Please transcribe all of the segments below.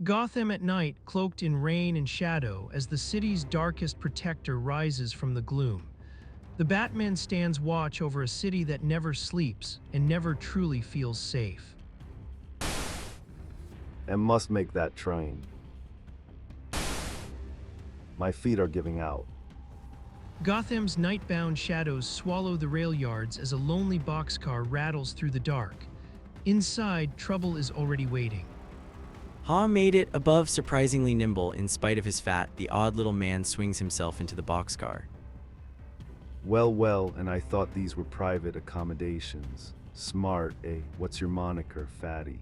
Gotham at night, cloaked in rain and shadow as the city's darkest protector rises from the gloom. The Batman stands watch over a city that never sleeps and never truly feels safe. And must make that train. My feet are giving out. Gotham's night-bound shadows swallow the rail yards as a lonely boxcar rattles through the dark. Inside, trouble is already waiting. Ha made it above surprisingly nimble in spite of his fat. The odd little man swings himself into the boxcar. Well, and I thought these were private accommodations. Smart, eh? What's your moniker, fatty?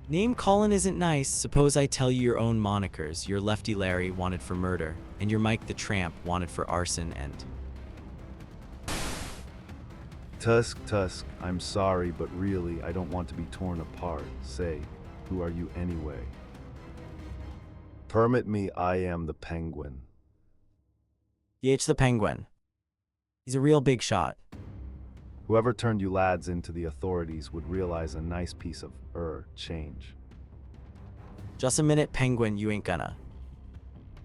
Name Colin isn't nice. Suppose I tell you your own monikers. You're Lefty Larry, wanted for murder, and you're Mike the Tramp, wanted for arson and... Tusk, I'm sorry, but really, I don't want to be torn apart. Say, who are you anyway? Permit me, I am the Penguin. The Penguin. He's a real big shot. Whoever turned you lads into the authorities would realize a nice piece of, change. Just a minute, Penguin, you ain't gonna.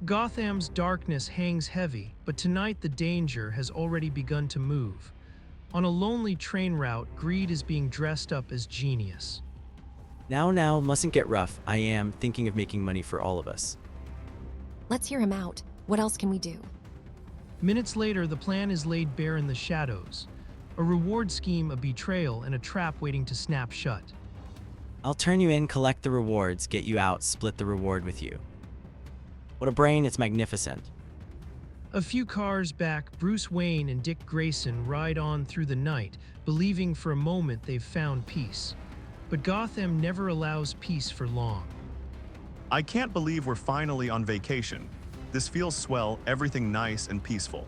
Gotham's darkness hangs heavy, but tonight the danger has already begun to move. On a lonely train route, greed is being dressed up as genius. Now, mustn't get rough. I am thinking of making money for all of us. Let's hear him out. What else can we do? Minutes later, the plan is laid bare in the shadows. A reward scheme, a betrayal, and a trap waiting to snap shut. I'll turn you in, collect the rewards, get you out, split the reward with you. What a brain, it's magnificent. A few cars back, Bruce Wayne and Dick Grayson ride on through the night, believing for a moment they've found peace. But Gotham never allows peace for long. I can't believe we're finally on vacation. This feels swell, everything nice and peaceful.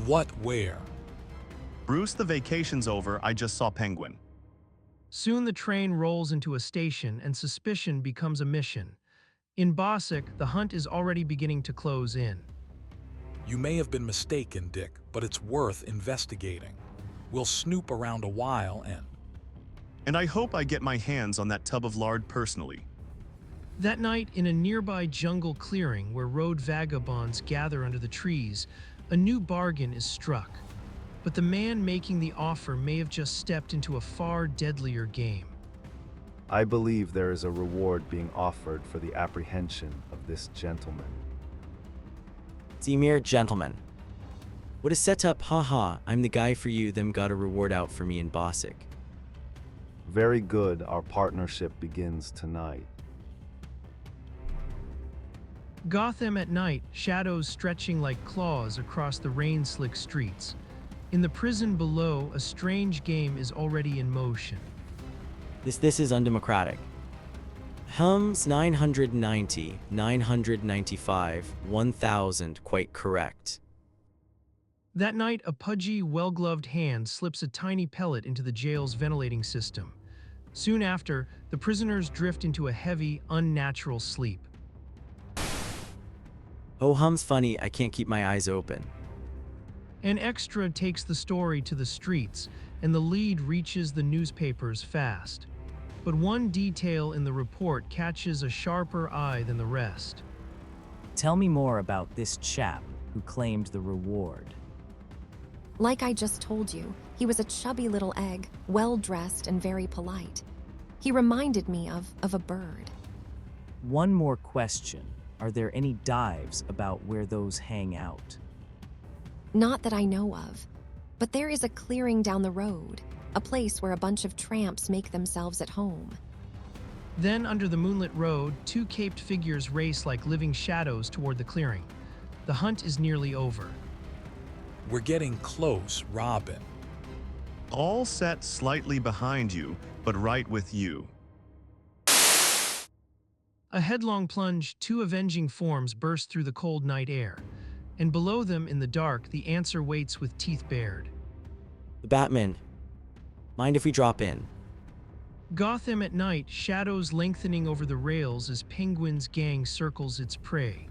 What, where? Bruce, the vacation's over, I just saw Penguin. Soon the train rolls into a station and suspicion becomes a mission. In Bossack, the hunt is already beginning to close in. You may have been mistaken, Dick, but it's worth investigating. We'll snoop around a while And I hope I get my hands on that tub of lard personally. That night, in a nearby jungle clearing where road vagabonds gather under the trees, a new bargain is struck. But the man making the offer may have just stepped into a far deadlier game. I believe there is a reward being offered for the apprehension of this gentleman. See, mere gentleman. What is set up? Haha, I'm the guy for you, them got a reward out for me in Bossack. Very good, our partnership begins tonight. Gotham at night, shadows stretching like claws across the rain-slick streets. In the prison below, a strange game is already in motion. This is undemocratic. Hums 990, 995, 1000, quite correct. That night, a pudgy, well-gloved hand slips a tiny pellet into the jail's ventilating system. Soon after, the prisoners drift into a heavy, unnatural sleep. Oh, hum's funny, I can't keep my eyes open. An extra takes the story to the streets, and the lead reaches the newspapers fast. But one detail in the report catches a sharper eye than the rest. Tell me more about this chap who claimed the reward. Like I just told you, he was a chubby little egg, well-dressed and very polite. He reminded me of a bird. One more question. Are there any dives about where those hang out? Not that I know of, but there is a clearing down the road, a place where a bunch of tramps make themselves at home. Then, under the moonlit road, two caped figures race like living shadows toward the clearing. The hunt is nearly over. We're getting close, Robin. All set slightly behind you, but right with you. A headlong plunge, two avenging forms burst through the cold night air. And below them, in the dark, the answer waits with teeth bared. The Batman. Mind if we drop in? Gotham at night, shadows lengthening over the rails as Penguin's gang circles its prey.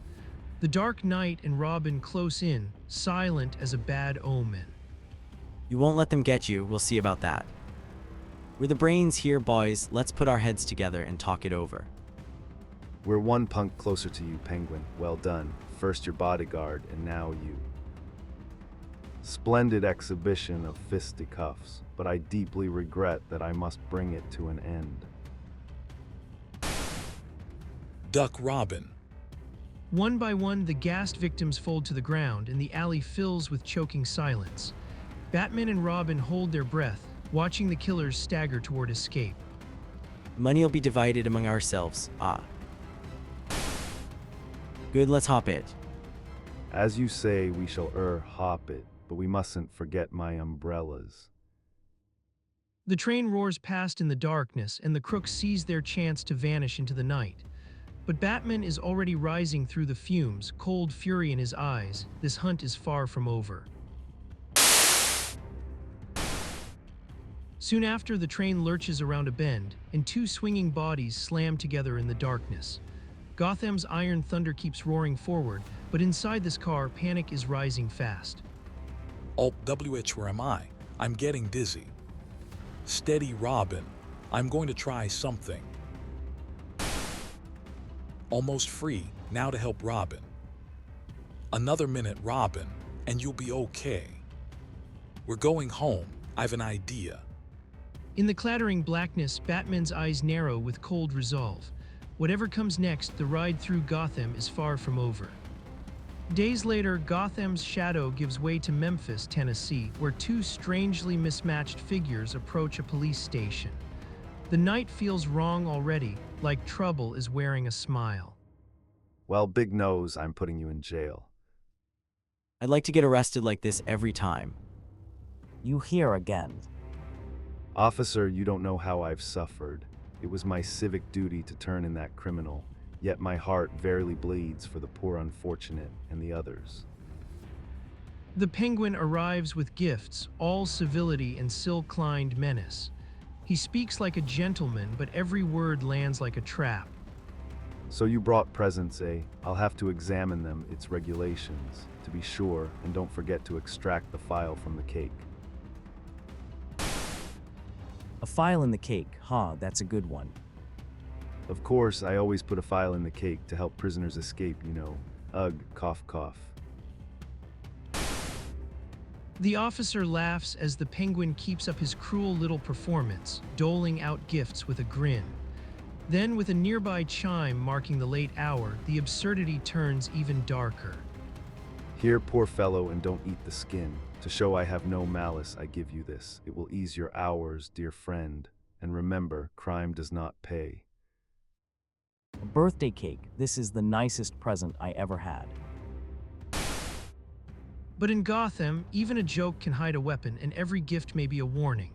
The Dark Knight and Robin close in, silent as a bad omen. You won't let them get you, we'll see about that. We're the brains here, boys. Let's put our heads together and talk it over. We're one punk closer to you, Penguin. Well done. First your bodyguard, and now you. Splendid exhibition of fisticuffs, but I deeply regret that I must bring it to an end. Duck Robin. One by one, the gassed victims fold to the ground, and the alley fills with choking silence. Batman and Robin hold their breath, watching the killers stagger toward escape. Money will be divided among ourselves. Ah. Good, let's hop it. As you say, we shall hop it, but we mustn't forget my umbrellas. The train roars past in the darkness, and the crooks seize their chance to vanish into the night. But Batman is already rising through the fumes, cold fury in his eyes. This hunt is far from over. Soon after, the train lurches around a bend, and two swinging bodies slam together in the darkness. Gotham's iron thunder keeps roaring forward, but inside this car, panic is rising fast. Alt WH, where am I? I'm getting dizzy. Steady, Robin. I'm going to try something. Almost free, now to help Robin. Another minute, Robin, and you'll be okay. We're going home. I've an idea. In the clattering blackness, Batman's eyes narrow with cold resolve. Whatever comes next, the ride through Gotham is far from over. Days later, Gotham's shadow gives way to Memphis, Tennessee, where two strangely mismatched figures approach a police station. The night feels wrong already, like trouble is wearing a smile. Well, Big Nose, I'm putting you in jail. I'd like to get arrested like this every time. You here again. Officer, you don't know how I've suffered. It was my civic duty to turn in that criminal, yet my heart verily bleeds for the poor unfortunate and the others. The Penguin arrives with gifts, all civility and silk-lined menace. He speaks like a gentleman, but every word lands like a trap. So you brought presents, eh? I'll have to examine them, its regulations, to be sure, and don't forget to extract the file from the cake. A file in the cake, huh? That's a good one. Of course, I always put a file in the cake to help prisoners escape, you know. Ugh, cough, cough. The officer laughs as the Penguin keeps up his cruel little performance, doling out gifts with a grin. Then, with a nearby chime marking the late hour, the absurdity turns even darker. Here, poor fellow, and don't eat the skin. To show I have no malice, I give you this. It will ease your hours, dear friend. And remember, crime does not pay. A birthday cake. This is the nicest present I ever had. But in Gotham, even a joke can hide a weapon, and every gift may be a warning.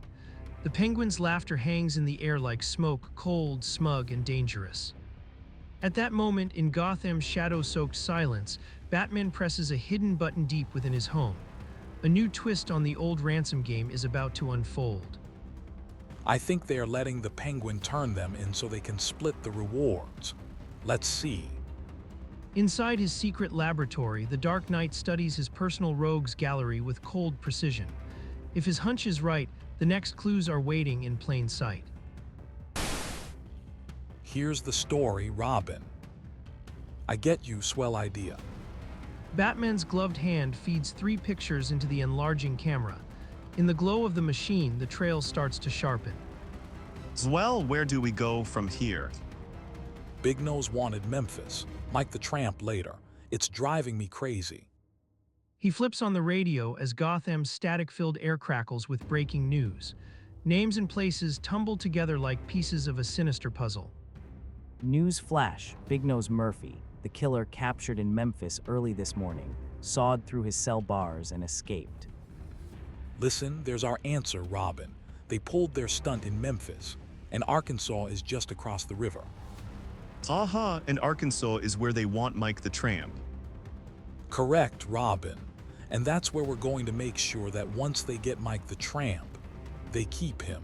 The Penguin's laughter hangs in the air like smoke, cold, smug, and dangerous. At that moment, in Gotham's shadow-soaked silence, Batman presses a hidden button deep within his home. A new twist on the old ransom game is about to unfold. I think they are letting the Penguin turn them in so they can split the rewards. Let's see. Inside his secret laboratory, the Dark Knight studies his personal rogues gallery with cold precision. If his hunch is right, the next clues are waiting in plain sight. Here's the story, Robin. I get you, swell idea. Batman's gloved hand feeds 3 pictures into the enlarging camera. In the glow of the machine, the trail starts to sharpen. Well, where do we go from here? Big Nose wanted Memphis. Mike the Tramp later. It's driving me crazy. He flips on the radio as Gotham's static-filled air crackles with breaking news. Names and places tumble together like pieces of a sinister puzzle. News flash. Big Nose Murphy, the killer captured in Memphis early this morning, sawed through his cell bars and escaped. Listen, there's our answer, Robin. They pulled their stunt in Memphis, and Arkansas is just across the river. Aha, and Arkansas is where they want Mike the Tramp. Correct, Robin. And that's where we're going to make sure that once they get Mike the Tramp, they keep him.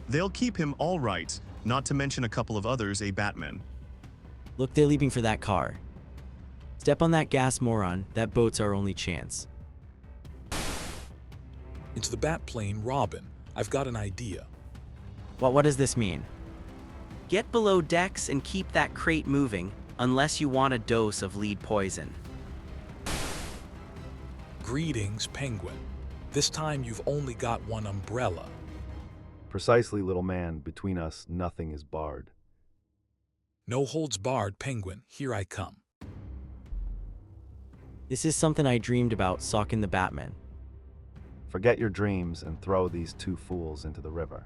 They'll keep him all right, not to mention a couple of others, Batman. Look, they're leaping for that car. Step on that gas, moron. That boat's our only chance. Into the bat plane, Robin. I've got an idea. What does this mean? Get below decks and keep that crate moving, unless you want a dose of lead poison. Greetings, Penguin. This time you've only got one umbrella. Precisely, little man. Between us, nothing is barred. No holds barred, Penguin. Here I come. This is something I dreamed about socking the Batman. Forget your dreams and throw these two fools into the river.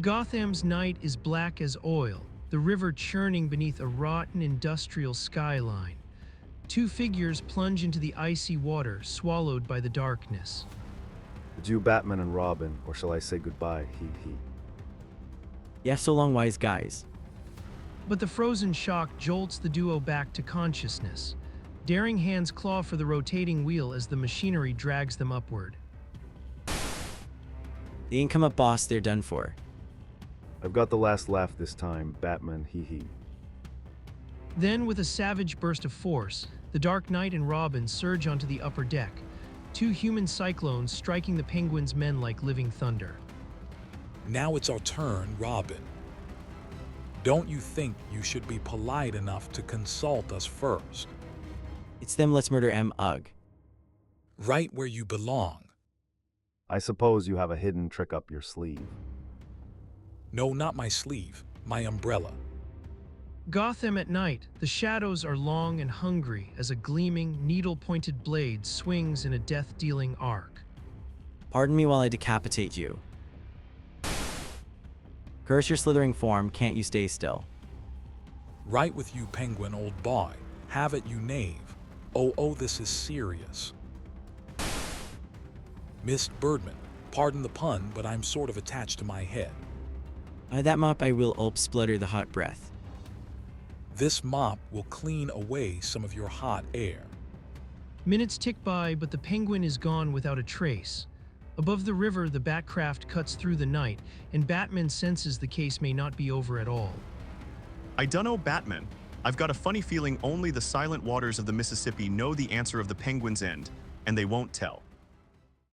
Gotham's night is black as oil, the river churning beneath a rotten industrial skyline. Two figures plunge into the icy water, swallowed by the darkness. Adieu, Batman and Robin, or shall I say goodbye, he. Yeah, so long, wise guys. But the frozen shock jolts the duo back to consciousness. Daring hands claw for the rotating wheel as the machinery drags them upward. They ain't come up, boss, they're done for. I've got the last laugh this time, Batman, he. Then, with a savage burst of force, the Dark Knight and Robin surge onto the upper deck, two human cyclones striking the Penguin's men like living thunder. Now it's our turn, Robin. Don't you think you should be polite enough to consult us first? It's them, let's murder Ugh. Right where you belong. I suppose you have a hidden trick up your sleeve. No, not my sleeve, my umbrella. Gotham at night, the shadows are long and hungry as a gleaming, needle-pointed blade swings in a death-dealing arc. Pardon me while I decapitate you. Curse your slithering form, can't you stay still? Right with you, Penguin, old boy. Have it, you knave. Oh, this is serious. Mr. Birdman, pardon the pun, but I'm sort of attached to my head. That mop I will splutter the hot breath. This mop will clean away some of your hot air. Minutes tick by, but the Penguin is gone without a trace. Above the river, the Batcraft cuts through the night, and Batman senses the case may not be over at all. I dunno, Batman. I've got a funny feeling only the silent waters of the Mississippi know the answer of the Penguin's end, and they won't tell.